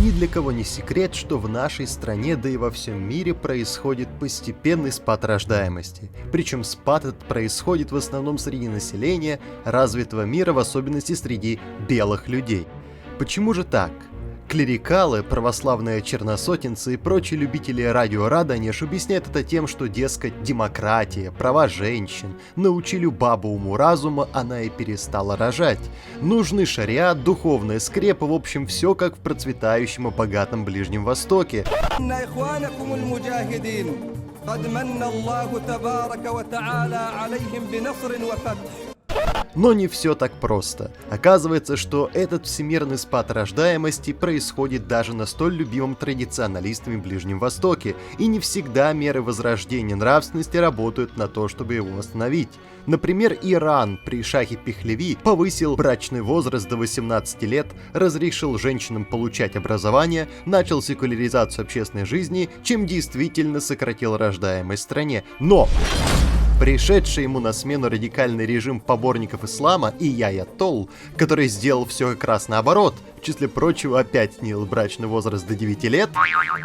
Ни для кого не секрет, что в нашей стране, да и во всем мире происходит постепенный спад рождаемости. Причем спад этот происходит в основном среди населения развитого мира, в особенности среди белых людей. Почему же так? Клерикалы, православные черносотенцы и прочие любители радиорадонеж объясняют это тем, что, дескать, демократия, права женщин научили бабу уму-разума, она и перестала рожать. Нужны шариат, духовная скрепа, в общем, все как в процветающем и богатом Ближнем Востоке. Но не все так просто. Оказывается, что этот всемирный спад рождаемости происходит даже на столь любимом традиционалистами Ближнем Востоке, и не всегда меры возрождения нравственности работают на то, чтобы его остановить. Например, Иран при шахе Пехлеви повысил брачный возраст до 18 лет, разрешил женщинам получать образование, начал секуляризацию общественной жизни, чем действительно сократил рождаемость в стране. Но пришедший ему на смену радикальный режим поборников ислама и аятолл, который сделал все как раз наоборот, в числе прочего опять снизил брачный возраст до 9 лет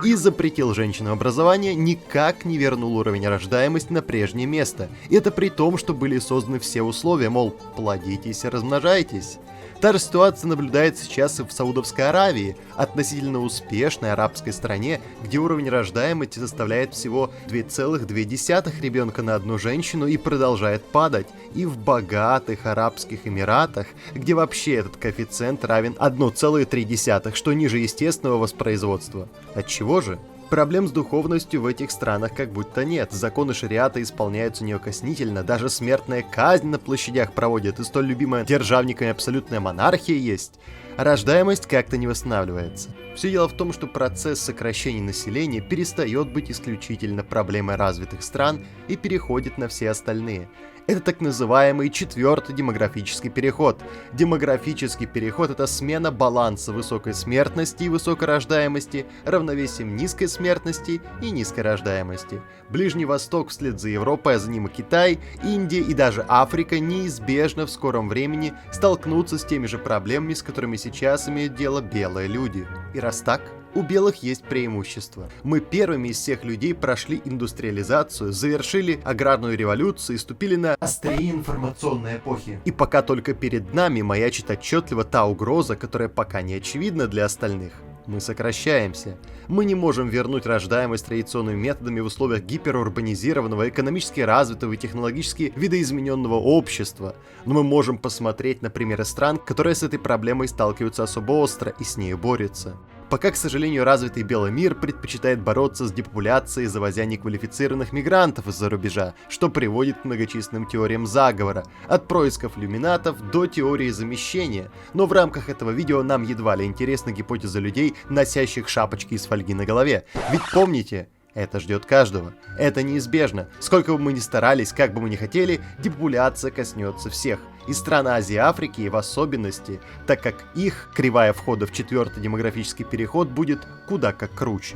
и запретил женщинам образование, никак не вернул уровень рождаемости на прежнее место. И это при том, что были созданы все условия, мол, плодитесь и размножайтесь. Та же ситуация наблюдается сейчас и в Саудовской Аравии, относительно успешной арабской стране, где уровень рождаемости составляет всего 2,2 ребенка на одну женщину и продолжает падать, и в богатых Арабских Эмиратах, где вообще этот коэффициент равен 1,3, что ниже естественного воспроизводства. Отчего же? Проблем с духовностью в этих странах как будто нет. Законы шариата исполняются неукоснительно, даже смертная казнь на площадях проводят, и столь любимая державниками абсолютная монархия есть. А рождаемость как-то не восстанавливается. Все дело в том, что процесс сокращения населения перестает быть исключительно проблемой развитых стран и переходит на все остальные. Это так называемый четвертый демографический переход. Демографический переход — это смена баланса высокой смертности и высокой рождаемости, равновесием низкой смертности и низкой рождаемости. Ближний Восток вслед за Европой, а за ним и Китай, Индия и даже Африка неизбежно в скором времени столкнутся с теми же проблемами, с которыми сейчас имеют дело белые люди. И раз так, у белых есть преимущество. Мы первыми из всех людей прошли индустриализацию, завершили аграрную революцию и ступили на острие информационной эпохи. И пока только перед нами маячит отчетливо та угроза, которая пока не очевидна для остальных. Мы сокращаемся. Мы не можем вернуть рождаемость традиционными методами в условиях гиперурбанизированного, экономически развитого и технологически видоизмененного общества. Но мы можем посмотреть на примеры стран, которые с этой проблемой сталкиваются особо остро и с ней борются. Пока, к сожалению, развитый белый мир предпочитает бороться с депопуляцией, завозя неквалифицированных мигрантов из-за рубежа, что приводит к многочисленным теориям заговора, от происков люминатов до теории замещения. Но в рамках этого видео нам едва ли интересна гипотеза людей, носящих шапочки из фольги на голове. Ведь помните, это ждет каждого. Это неизбежно. Сколько бы мы ни старались, как бы мы ни хотели, депопуляция коснется всех. И стран Азии и Африки в особенности, так как их кривая входа в четвертый демографический переход будет куда как круче.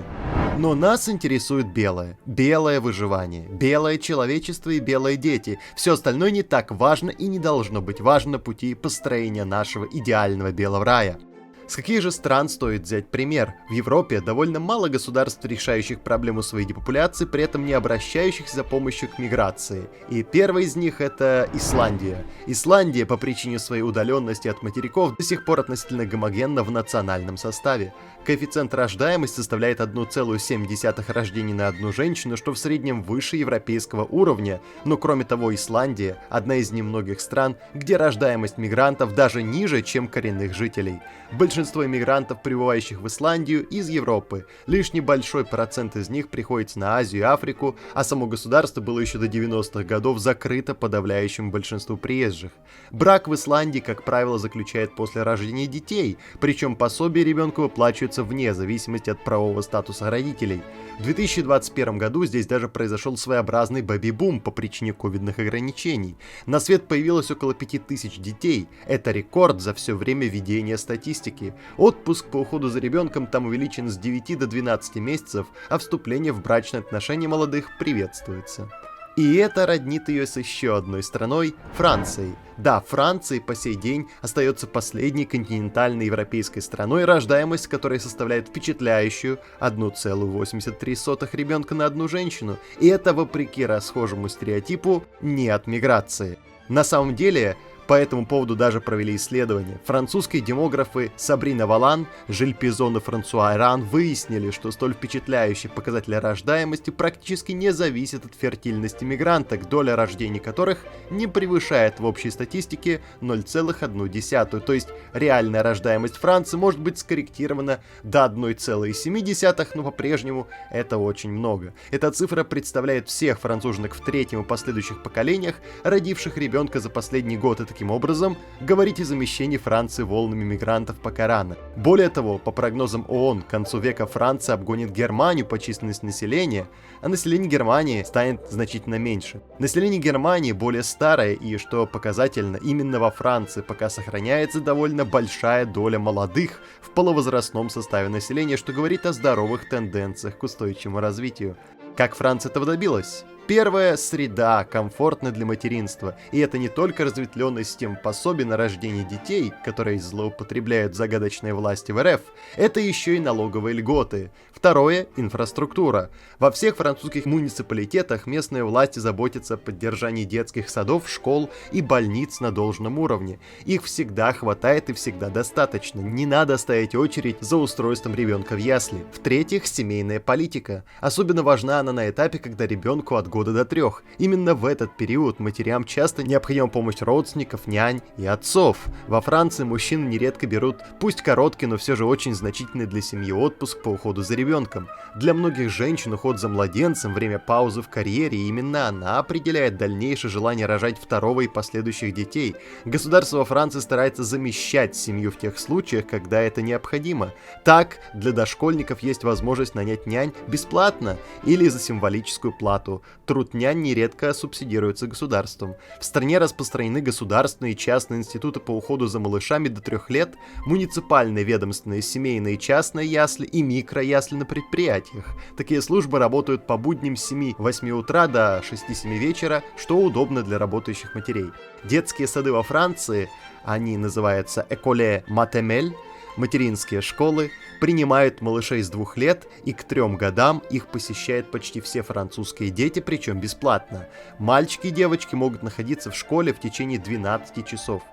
Но нас интересует белое. Белое выживание, белое человечество и белые дети. Все остальное не так важно и не должно быть важно на пути построения нашего идеального белого рая. С каких же стран стоит взять пример? В Европе довольно мало государств, решающих проблему своей депопуляции, при этом не обращающихся за помощью к миграции. И первый из них — это Исландия. Исландия по причине своей удаленности от материков до сих пор относительно гомогенна в национальном составе. Коэффициент рождаемости составляет 1,7 рождений на одну женщину, что в среднем выше европейского уровня. Но кроме того, Исландия — одна из немногих стран, где рождаемость мигрантов даже ниже, чем коренных жителей. Большинство иммигрантов, прибывающих в Исландию, из Европы. Лишь небольшой процент из них приходится на Азию и Африку, а само государство было еще до 90-х годов закрыто подавляющему большинству приезжих. Брак в Исландии, как правило, заключают после рождения детей, причем пособие ребенку выплачивается вне зависимости от правового статуса родителей. В 2021 году здесь даже произошел своеобразный бэби-бум по причине ковидных ограничений. На свет появилось около 5000 детей. Это рекорд за все время ведения статистики. Отпуск по уходу за ребенком там увеличен с 9 до 12 месяцев, а вступление в брачные отношения молодых приветствуется. И это роднит ее с еще одной страной – Францией. Да, Франция по сей день остается последней континентальной европейской страной, рождаемость которой составляет впечатляющую 1,83 ребенка на одну женщину. И это вопреки расхожему стереотипу не от миграции. На самом деле, по этому поводу даже провели исследование. Французские демографы Сабрина Валан, Жиль Пизон и Франсуа Эран выяснили, что столь впечатляющий показатель рождаемости практически не зависит от фертильности мигранток, доля рождений которых не превышает в общей статистике 0,1. То есть реальная рождаемость Франции может быть скорректирована до 1,7, но по-прежнему это очень много. Эта цифра представляет всех француженок в третьем и последующих поколениях, родивших ребенка за последний год. Таким образом, говорить о замещении Франции волнами мигрантов пока рано. Более того, по прогнозам ООН, к концу века Франция обгонит Германию по численности населения, а население Германии станет значительно меньше. Население Германии более старое и, что показательно, именно во Франции пока сохраняется довольно большая доля молодых в полувозрастном составе населения, что говорит о здоровых тенденциях к устойчивому развитию. Как Франция этого добилась? Первая среда комфортна для материнства, и это не только разветвленная система пособий на рождение детей, которые злоупотребляют загадочные власти в РФ, это еще и налоговые льготы. Второе – инфраструктура. Во всех французских муниципалитетах местные власти заботятся о поддержании детских садов, школ и больниц на должном уровне. Их всегда хватает и всегда достаточно, не надо стоять очередь за устройством ребенка в ясли. В-третьих, семейная политика. Особенно важна она на этапе, когда ребенку от года до 3. Именно в этот период матерям часто необходима помощь родственников, нянь и отцов. Во Франции мужчины нередко берут, пусть короткий, но все же очень значительный для семьи отпуск по уходу за ребенком. Для многих женщин уход за младенцем, время паузы в карьере, и именно она определяет дальнейшее желание рожать второго и последующих детей. Государство во Франции старается замещать семью в тех случаях, когда это необходимо. Так, для дошкольников есть возможность нанять нянь бесплатно или за символическую плату. Труд нянь нередко субсидируется государством. В стране распространены государственные и частные институты по уходу за малышами до 3 лет, муниципальные, ведомственные, семейные и частные ясли и микроясли на предприятиях. Такие службы работают по будням с 7-8 утра до 6-7 вечера, что удобно для работающих матерей. Детские сады во Франции, они называются «École Maternelle», материнские школы, принимают малышей с 2 лет, и к 3 годам их посещают почти все французские дети, причем бесплатно. Мальчики и девочки могут находиться в школе в течение 12 часов.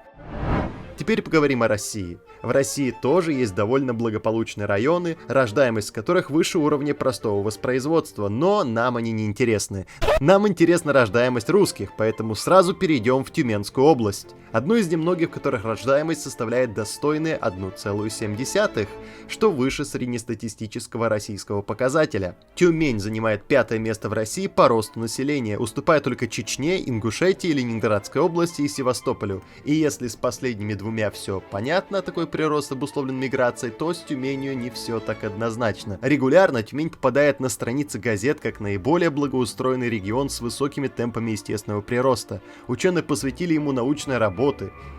Теперь поговорим о России. В России тоже есть довольно благополучные районы, рождаемость которых выше уровня простого воспроизводства, но нам они не интересны. Нам интересна рождаемость русских, поэтому сразу перейдем в Тюменскую область. Одну из немногих, в которых рождаемость составляет достойные 1,7, что выше среднестатистического российского показателя. Тюмень занимает 5-е место в России по росту населения, уступая только Чечне, Ингушетии, Ленинградской области и Севастополю. И если с последними двумя все понятно, такой прирост обусловлен миграцией, то с Тюменью не все так однозначно. Регулярно Тюмень попадает на страницы газет как наиболее благоустроенный регион с высокими темпами естественного прироста. Ученые посвятили ему научные работы.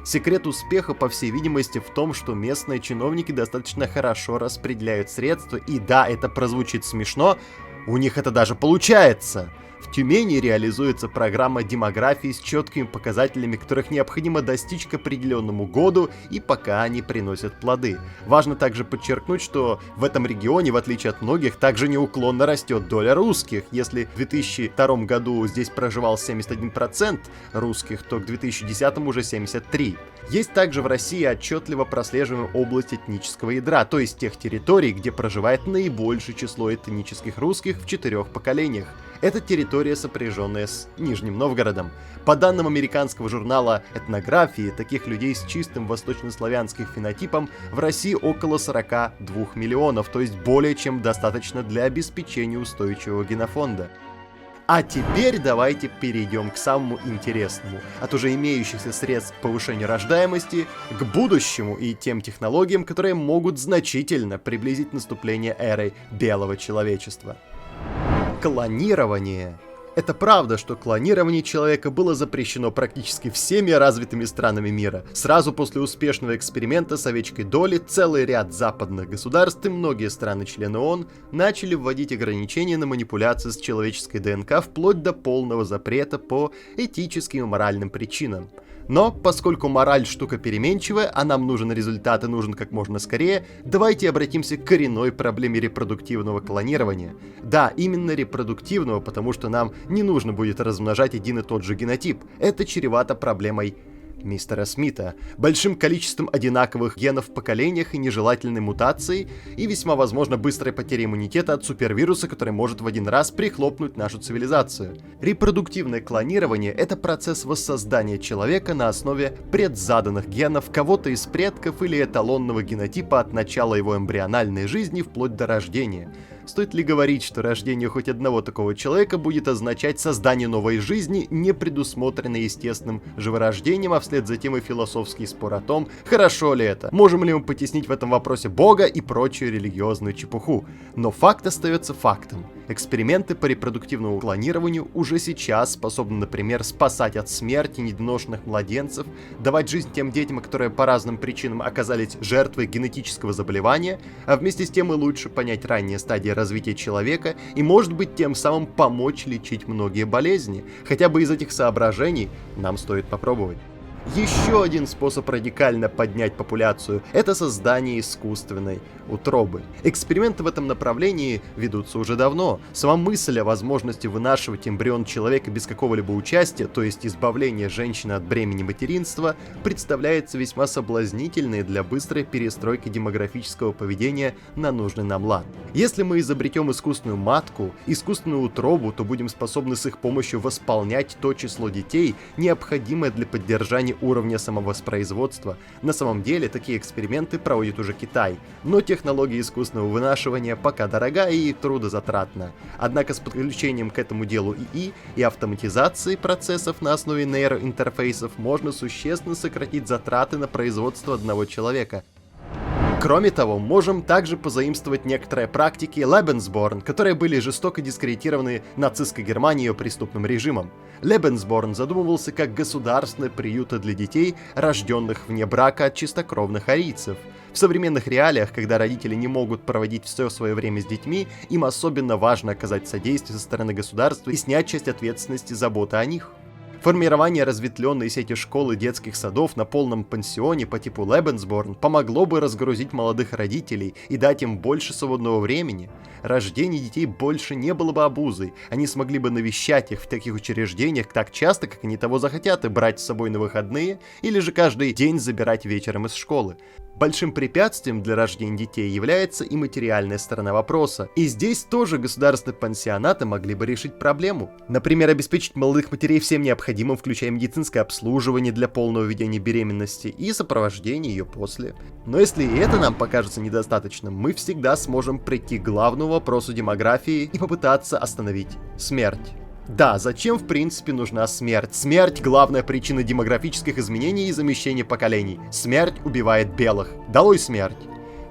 Секрет успеха, по всей видимости, в том, что местные чиновники достаточно хорошо распределяют средства, и да, это прозвучит смешно, у них это даже получается. В Тюмени реализуется программа демографии с четкими показателями, которых необходимо достичь к определенному году, и пока они приносят плоды. Важно также подчеркнуть, что в этом регионе, в отличие от многих, также неуклонно растет доля русских. Если в 2002 году здесь проживал 71% русских, то к 2010 уже 73%. Есть также в России отчетливо прослеживаемая область этнического ядра, то есть тех территорий, где проживает наибольшее число этнических русских в 4 поколениях. Это территория, сопряженная с Нижним Новгородом. По данным американского журнала «Этнографии», таких людей с чистым восточнославянским фенотипом в России около 42 миллионов, то есть более чем достаточно для обеспечения устойчивого генофонда. А теперь давайте перейдем к самому интересному. От уже имеющихся средств к повышению рождаемости к будущему и тем технологиям, которые могут значительно приблизить наступление эры белого человечества. Клонирование. Это правда, что клонирование человека было запрещено практически всеми развитыми странами мира. Сразу после успешного эксперимента с овечкой Долли целый ряд западных государств и многие страны-члены ООН начали вводить ограничения на манипуляции с человеческой ДНК вплоть до полного запрета по этическим и моральным причинам. Но поскольку мораль штука переменчивая, а нам нужен результат и нужен как можно скорее, давайте обратимся к коренной проблеме репродуктивного клонирования. Да, именно репродуктивного, потому что нам не нужно будет размножать один и тот же генотип. Это чревато проблемой мистера Смита, большим количеством одинаковых генов в поколениях и нежелательной мутацией, и весьма возможно быстрой потерей иммунитета от супервируса, который может в один раз прихлопнуть нашу цивилизацию. Репродуктивное клонирование — это процесс воссоздания человека на основе предзаданных генов кого-то из предков или эталонного генотипа от начала его эмбриональной жизни вплоть до рождения. Стоит ли говорить, что рождение хоть одного такого человека будет означать создание новой жизни, не предусмотренной естественным живорождением, а вслед за тем и философский спор о том, хорошо ли это, можем ли мы потеснить в этом вопросе Бога и прочую религиозную чепуху. Но факт остается фактом. Эксперименты по репродуктивному клонированию уже сейчас способны, например, спасать от смерти недоношенных младенцев, давать жизнь тем детям, которые по разным причинам оказались жертвой генетического заболевания, а вместе с тем и лучше понять ранние стадии развития человека и, может быть, тем самым помочь лечить многие болезни. Хотя бы из этих соображений нам стоит попробовать. Еще один способ радикально поднять популяцию — это создание искусственной утробы. Эксперименты в этом направлении ведутся уже давно. Сама мысль о возможности вынашивать эмбрион человека без какого-либо участия, то есть избавления женщины от бремени материнства, представляется весьма соблазнительной для быстрой перестройки демографического поведения на нужный нам лад. Если мы изобретем искусственную матку, искусственную утробу, то будем способны с их помощью восполнять то число детей, необходимое для поддержания уровня самовоспроизводства. На самом деле такие эксперименты проводит уже Китай, но технология искусственного вынашивания пока дорога и трудозатратна. Однако с подключением к этому делу ИИ и автоматизацией процессов на основе нейроинтерфейсов можно существенно сократить затраты на производство одного человека. Кроме того, можем также позаимствовать некоторые практики Lebensborn, которые были жестоко дискредитированы нацистской Германией ее преступным режимом. Lebensborn задумывался как государственные приюты для детей, рожденных вне брака от чистокровных арийцев. В современных реалиях, когда родители не могут проводить все свое время с детьми, им особенно важно оказать содействие со стороны государства и снять часть ответственности за заботы о них. Формирование разветвленной сети школ и детских садов на полном пансионе по типу Lebensborn помогло бы разгрузить молодых родителей и дать им больше свободного времени. Рождение детей больше не было бы обузой, они смогли бы навещать их в таких учреждениях так часто, как они того захотят, и брать с собой на выходные, или же каждый день забирать вечером из школы. Большим препятствием для рождения детей является и материальная сторона вопроса. И здесь тоже государственные пансионаты могли бы решить проблему. Например, обеспечить молодых матерей всем необходимым, включая медицинское обслуживание для полного ведения беременности и сопровождение ее после. Но если и это нам покажется недостаточным, мы всегда сможем прийти к главному вопросу демографии и попытаться остановить смерть. Да, зачем в принципе нужна смерть? Смерть — главная причина демографических изменений и замещения поколений. Смерть убивает белых. Долой смерть!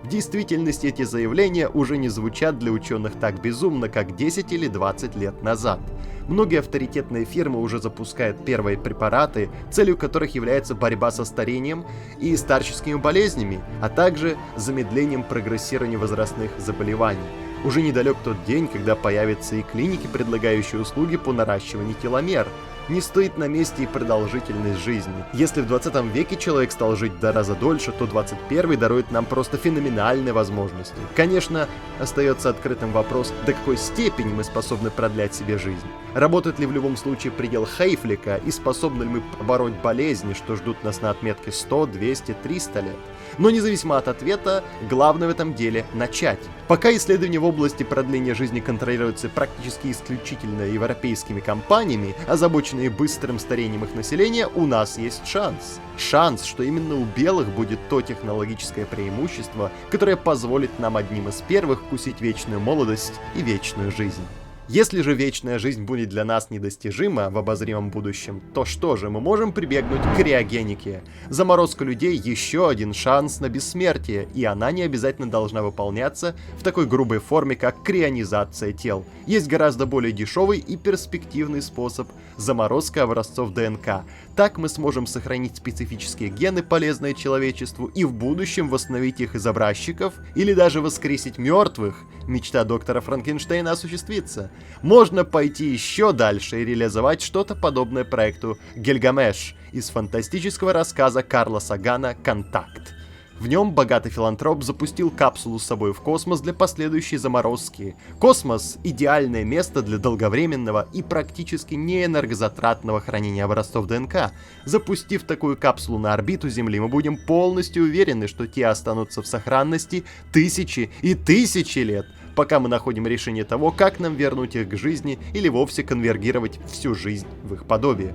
В действительности эти заявления уже не звучат для ученых так безумно, как 10 или 20 лет назад. Многие авторитетные фирмы уже запускают первые препараты, целью которых является борьба со старением и старческими болезнями, а также замедлением прогрессирования возрастных заболеваний. Уже недалек тот день, когда появятся и клиники, предлагающие услуги по наращиванию теломер. Не стоит на месте и продолжительность жизни. Если в 20 веке человек стал жить в 2 раза дольше, то 21 дарует нам просто феноменальные возможности. Конечно, остается открытым вопрос, до какой степени мы способны продлять себе жизнь. Работает ли в любом случае предел Хейфлика и способны ли мы побороть болезни, что ждут нас на отметке 100, 200, 300 лет? Но независимо от ответа, главное в этом деле начать. Пока исследования в области продления жизни контролируются практически исключительно европейскими компаниями, озабоченные быстрым старением их населения, у нас есть шанс. Шанс, что именно у белых будет то технологическое преимущество, которое позволит нам одним из первых вкусить вечную молодость и вечную жизнь. Если же вечная жизнь будет для нас недостижима в обозримом будущем, то что же, мы можем прибегнуть к криогенике. Заморозка людей — еще один шанс на бессмертие, и она не обязательно должна выполняться в такой грубой форме, как крионизация тел. Есть гораздо более дешевый и перспективный способ — заморозка образцов ДНК. Так мы сможем сохранить специфические гены, полезные человечеству, и в будущем восстановить их из образчиков, или даже воскресить мертвых. Мечта доктора Франкенштейна осуществится. Можно пойти еще дальше и реализовать что-то подобное проекту «Гильгамеш» из фантастического рассказа Карла Сагана «Контакт». В нем богатый филантроп запустил капсулу с собой в космос для последующей заморозки. Космос – идеальное место для долговременного и практически неэнергозатратного хранения образцов ДНК. Запустив такую капсулу на орбиту Земли, мы будем полностью уверены, что те останутся в сохранности тысячи и тысячи лет, пока мы находим решение того, как нам вернуть их к жизни или вовсе конвергировать всю жизнь в их подобие.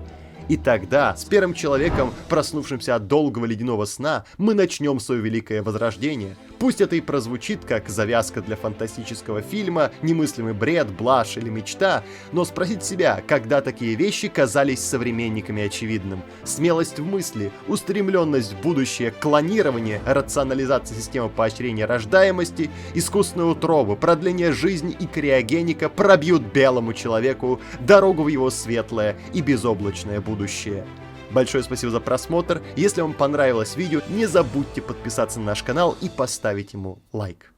И тогда, с первым человеком, проснувшимся от долгого ледяного сна, мы начнем свое великое возрождение. Пусть это и прозвучит как завязка для фантастического фильма, немыслимый бред, блажь или мечта, но спросить себя, когда такие вещи казались современниками очевидным. Смелость в мысли, устремленность в будущее, клонирование, рационализация системы поощрения рождаемости, искусственные утробы, продление жизни и криогеника пробьют белому человеку дорогу в его светлое и безоблачное будущее. Большое спасибо за просмотр. Если вам понравилось видео, не забудьте подписаться на наш канал и поставить ему лайк.